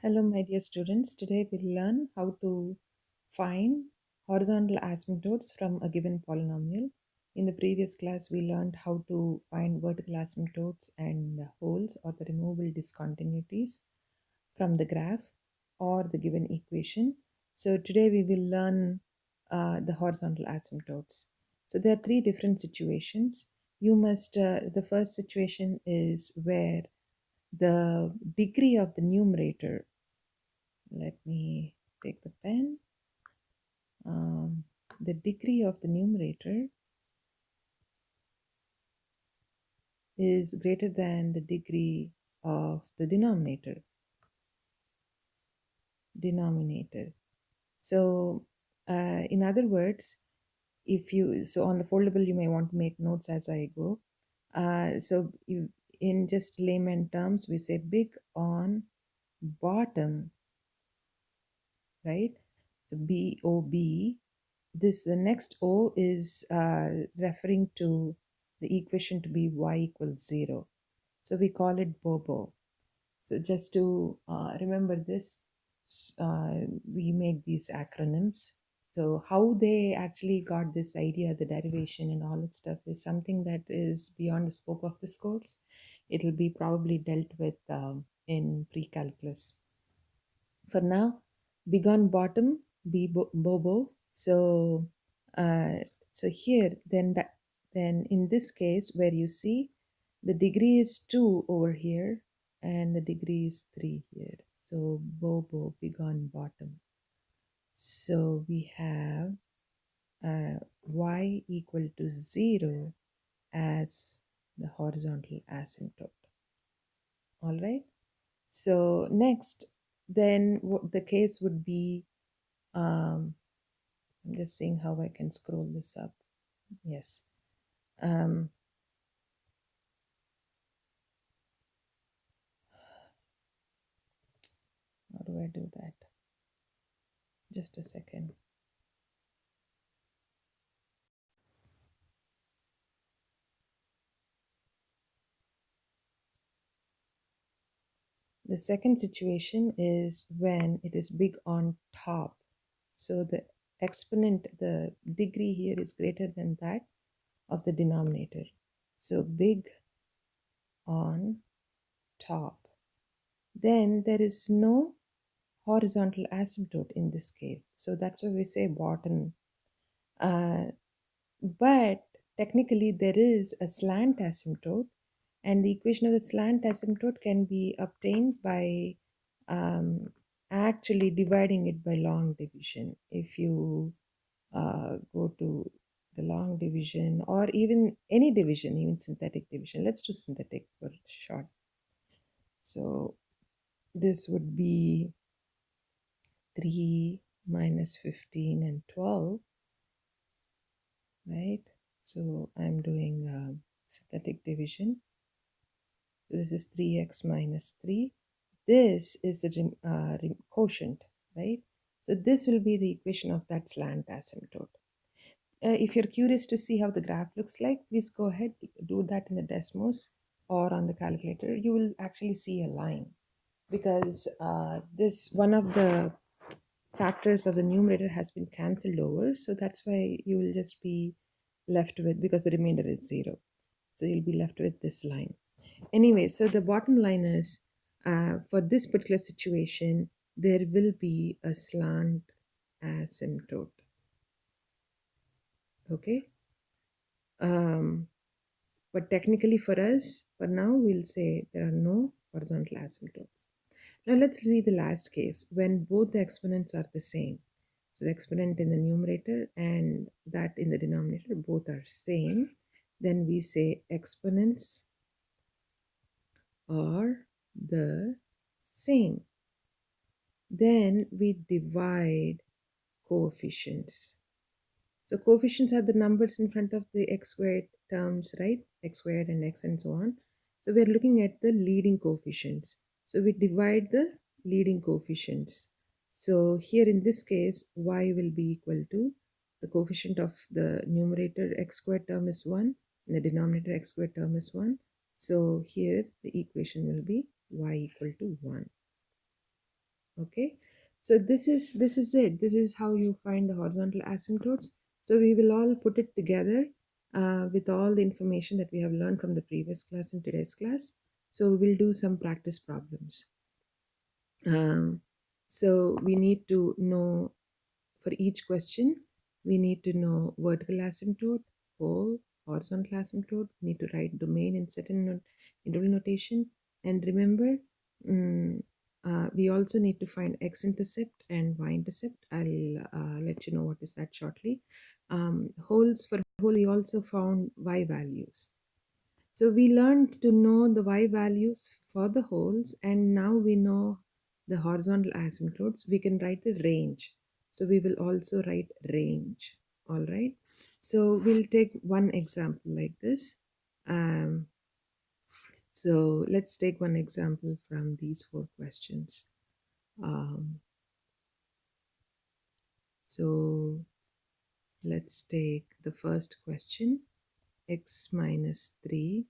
Hello, my dear students. Today we'll learn how to find horizontal asymptotes from a given polynomial. In the previous class, we learned how to find vertical asymptotes and holes or the removable discontinuities from the graph or the given equation. So today we will learn the horizontal asymptotes. So there are three different situations. The first situation is where the degree of the numerator, let me take the pen. The degree of the numerator is greater than the degree of the denominator. So, in other words, if you so on the foldable, you may want to make notes as I go. So, in just layman terms, we say big on bottom, right? So BOB. This the next O is referring to the equation to be y equals 0. So we call it BOBO. So just to remember this, we make these acronyms. So how they actually got this idea, the derivation and all that stuff is something that is beyond the scope of this course. It will be probably dealt with in pre-calculus. For now, big on bottom, bobo. So uh, so here then in this case where you see the degree is 2 over here and the degree is 3 here. So bobo, big on bottom. So we have y equal to 0 as the horizontal asymptote. All right. So next, then the case would be, I'm just seeing how I can scroll this up. Yes. Um, how do I do that? Just a second. The second situation is when it is big on top. So the exponent, the degree here is greater than that of the denominator. So big on top. Then there is no horizontal asymptote in this case. So that's why we say bottom. Uh, but technically, there is a slant asymptote, and the equation of the slant asymptote can be obtained by actually dividing it by long division. If you go to the long division or even any division, even synthetic division, let's do synthetic for short. So this would be 3 minus 15 and 12, right? So I'm doing synthetic division. So this is 3x minus 3. This is the quotient, right? So this will be the equation of that slant asymptote. If you're curious to see how the graph looks like, please go ahead, do that in the Desmos or on the calculator. You will actually see a line because this one of the factors of the numerator has been cancelled over. So that's why you will just be left with, because the remainder is 0. So you'll be left with this line. Anyway, so the bottom line is for this particular situation, there will be a slant asymptote. Okay. But technically for us, for now, we'll say there are no horizontal asymptotes. Now let's see the last case when both the exponents are the same. So the exponent in the numerator and that in the denominator both are same. Then we say exponents are the same. Then we divide coefficients. So coefficients are the numbers in front of the x squared terms, right? X squared and x and so on. So we're looking at the leading coefficients. So we divide the leading coefficients. So here in this case, y will be equal to the coefficient of the numerator x squared term is 1 and the denominator x squared term is 1. So here the equation will be y equal to 1. Okay, so this is it. This is how you find the horizontal asymptotes. So we will all put it together with all the information that we have learned from the previous class and today's class. So we'll do some practice problems. um, so we need to know, for each question we need to know vertical asymptote, pole, horizontal asymptote. We need to write domain in certain interval notation. And remember, mm, we also need to find x-intercept and y-intercept. I'll let you know what is that shortly. Holes, for hole we also found y values. So we learned to know the y values for the holes, and now we know the horizontal asymptotes. We can write the range. So we will also write range. All right. So we'll take one example like this. Um, so let's take one example from these four questions. Um, so let's take the first question, x minus 3.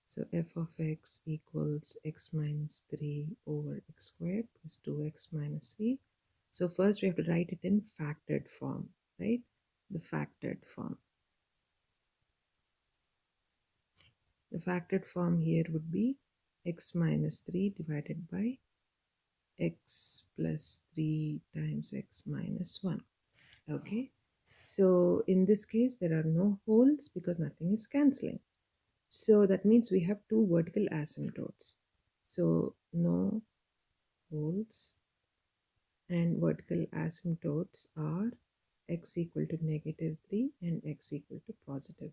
So f of x equals x minus 3 over x squared plus 2x minus 3. So first we have to write it in factored form, right? The factored form. The factored form here would be x minus 3 divided by x plus 3 times x minus 1. Okay. So in this case, there are no holes because nothing is cancelling. So that means we have two vertical asymptotes. So no holes, and vertical asymptotes are x equal to negative 3 and x equal to positive 1.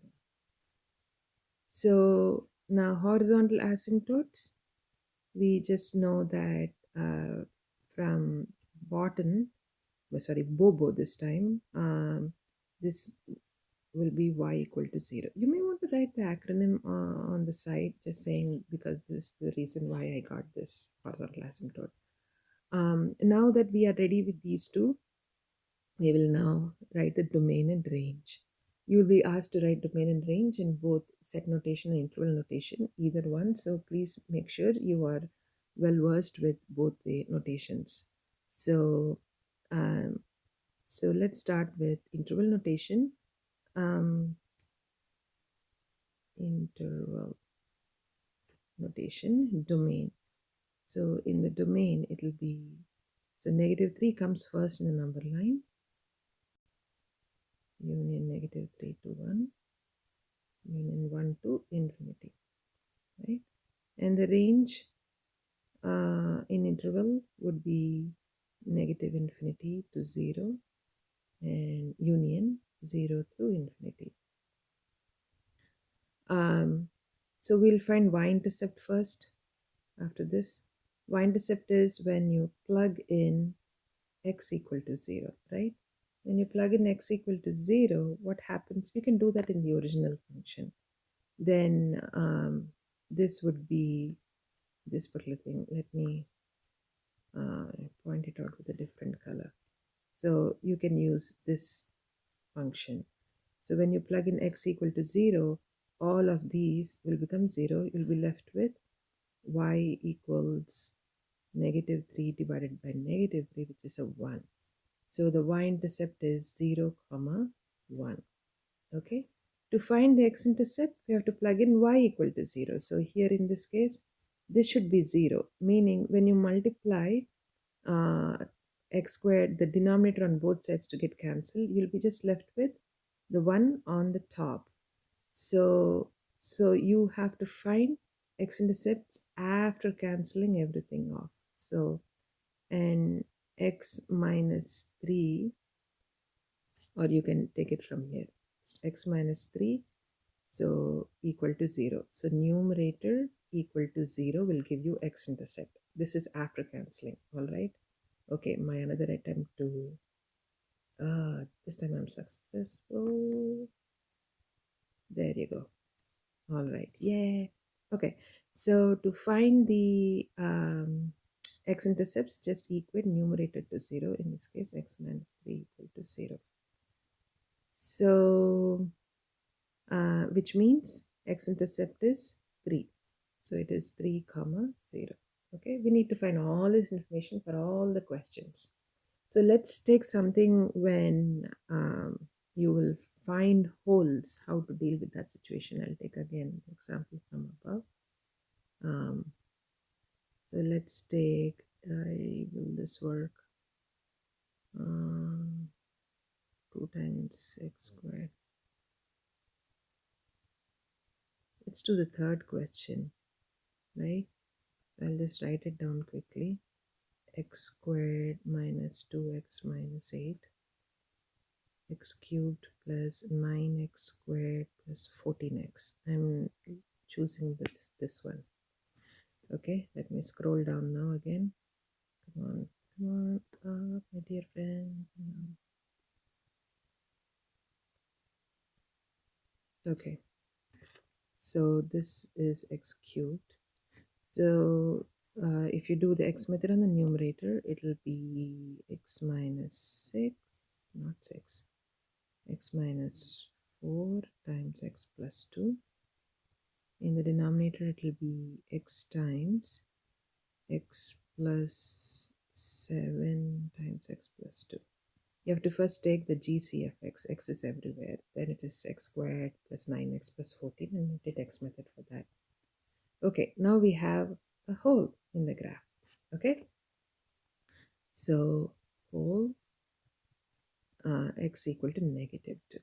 So now horizontal asymptotes, we just know that from bottom, sorry, Bobo this time, this will be y equal to 0. You may want to write the acronym on the side, just saying because this is the reason why I got this horizontal asymptote. Now that we are ready with these two, we will now write the domain and range. You will be asked to write domain and range in both set notation and interval notation, either one. So please make sure you are well versed with both the notations. So, um, so let's start with interval notation. Interval notation, domain. So in the domain, it will be, so negative 3 comes first in the number line, union negative 3 to 1, union 1 to infinity, right? And the range in interval would be negative infinity to 0 and union 0 through infinity. So we'll find y-intercept first after this. Y-intercept is when you plug in x equal to 0, right? When you plug in x equal to 0, what happens? We can do that in the original function. Then this would be this particular thing. Let me point it out with a different color. So you can use this function. So when you plug in x equal to 0, all of these will become 0. You'll be left with y equals negative 3 divided by negative 3, which is a 1. So the y-intercept is 0, comma 1. Okay. To find the x-intercept, we have to plug in y equal to 0. So here in this case, this should be 0, meaning when you multiply uh, x squared, the denominator on both sides to get cancelled, you'll be just left with the 1 on the top. So you have to find x-intercepts after cancelling everything off. So, and x minus 3, or you can take it from here, x minus 3, so equal to 0. So numerator equal to 0 will give you x-intercept. This is after cancelling. All right. Okay, my another attempt to this time I'm successful. There you go. All right. Yeah. Okay. So to find the x-intercepts, just equate numerator to 0. In this case, x minus 3 equal to 0. So which means x-intercept is 3. So it is 3 comma 0. Okay, we need to find all this information for all the questions. So let's take something when you will find holes, how to deal with that situation. I'll take again example from above. Um, so let's take, will this work? 2 times x squared. Let's do the third question, right? I'll just write it down quickly. X squared minus 2x minus 8, x cubed plus 9x squared plus 14x. I'm choosing this one. Okay, let me scroll down now again. Come on up, my dear friend. Come on. Okay, so this is x cubed. So if you do the x method on the numerator, it'll be x minus 6, not 6, x minus 4 times x plus 2. In the denominator, it will be x times x plus 7 times x plus 2. You have to first take the GC of x. X is everywhere. Then it is x squared plus 9x plus 14, and you did x method for that. Okay, now we have a hole in the graph. Okay, so hole x equal to negative 2.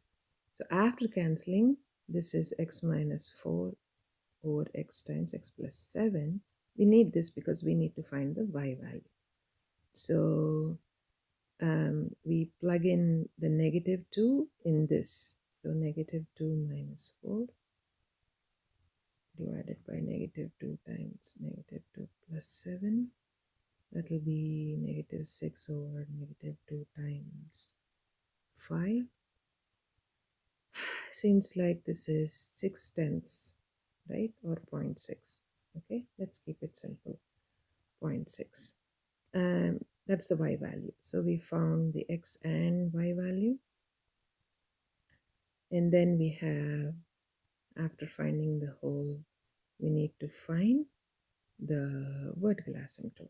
So after cancelling, this is x minus 4 over x times x plus 7. We need this because we need to find the y value. So we plug in the negative 2 in this. So negative 2 minus 4 divided by negative 2 times negative 2 plus 7. That will be negative 6 over negative 2 times 5. Seems like this is 6 tenths, right? Or 0.6. Okay, let's keep it simple. 0.6. That's the y value. So we found the x and y value. And then we have, after finding the whole, we need to find the vertical asymptote.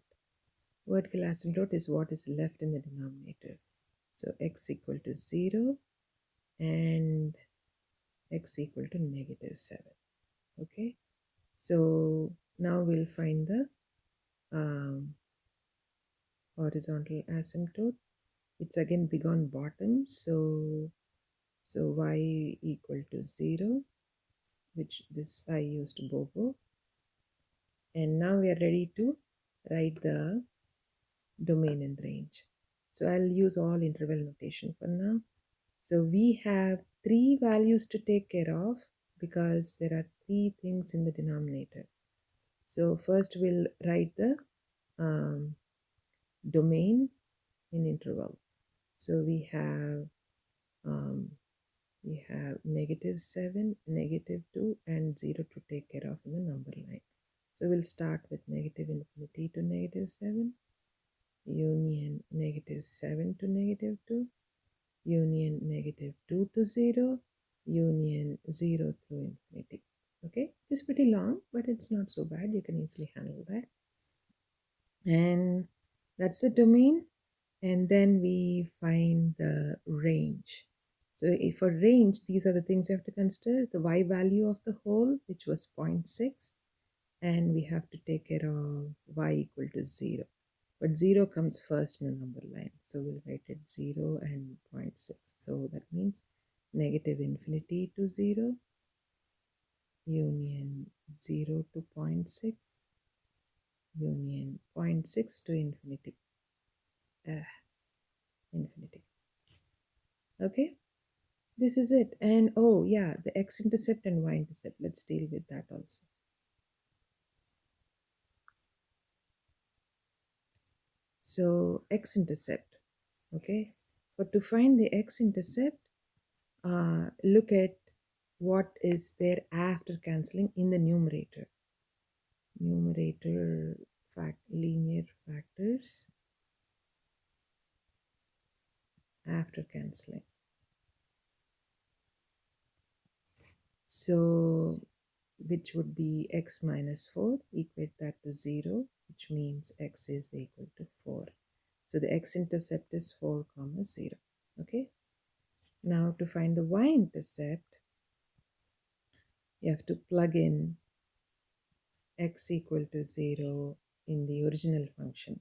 Vertical asymptote is what is left in the denominator. So x equal to 0 and x equal to negative 7. Okay, so now we'll find the horizontal asymptote. It's again big on bottom, so y equal to 0, which this I used Bobo. And now we are ready to write the domain and range. So I'll use all interval notation for now. So we have 3 values to take care of because there are 3 things in the denominator. So first we'll write the domain in interval. So um, we have negative 7, negative 2, and 0 to take care of in the number line. So we'll start with negative infinity to negative 7, union negative 7 to negative 2, union negative 2 to 0, union 0 through infinity. Okay, it's pretty long, but it's not so bad. You can easily handle that. And that's the domain. And then we find the range. So if for range, these are the things you have to consider. The y value of the whole, which was 0.6, and we have to take care of y equal to 0. But 0 comes first in the number line. So we'll write it 0 and 0.6. So that means negative infinity to 0, union 0 to 0.6, union 0.6 to infinity. Infinity. Okay, this is it. And oh yeah, the x-intercept and y-intercept. Let's deal with that also. So x-intercept. Okay, but to find the x-intercept, look at what is there after cancelling in the numerator. Numerator linear factors after cancelling. So which would be x minus 4. Equate that to 0, which means x is equal to 4. So the x-intercept is 4 comma 0. Okay. Now to find the y-intercept, you have to plug in x equal to 0 in the original function.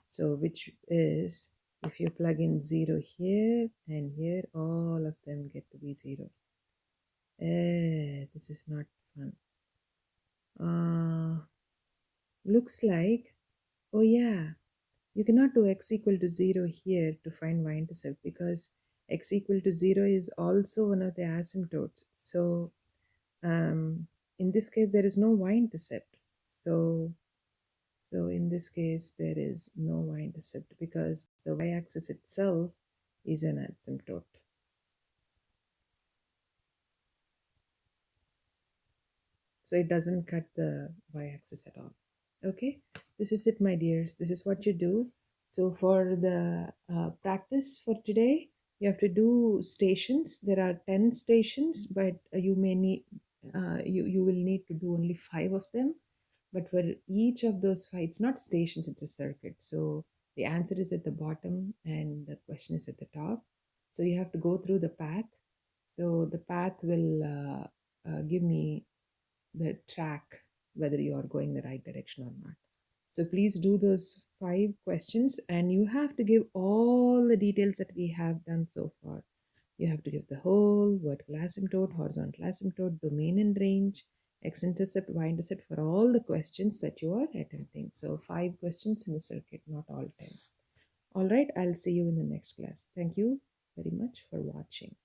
So which is, if you plug in 0 here and here, all of them get to be 0. This is not fun. Looks like, oh yeah, you cannot do x equal to 0 here to find y-intercept because x equal to 0 is also one of the asymptotes. So in this case, there is no y-intercept. So in this case, there is no y-intercept because the y-axis itself is an asymptote. So it doesn't cut the y-axis at all. Okay, this is it, my dears. This is what you do. So for the practice for today, you have to do stations. There are 10 stations, but you may need you will need to do only 5 of them. But for each of those 5, it's not stations, it's a circuit. So the answer is at the bottom and the question is at the top. So you have to go through the path. So the path will give me the track, whether you are going the right direction or not. So please do those 5 questions and you have to give all the details that we have done so far. You have to give the whole, vertical asymptote, horizontal asymptote, domain and range, x-intercept, y-intercept for all the questions that you are attempting. So 5 questions in the circuit, not all 10. All right, I'll see you in the next class. Thank you very much for watching.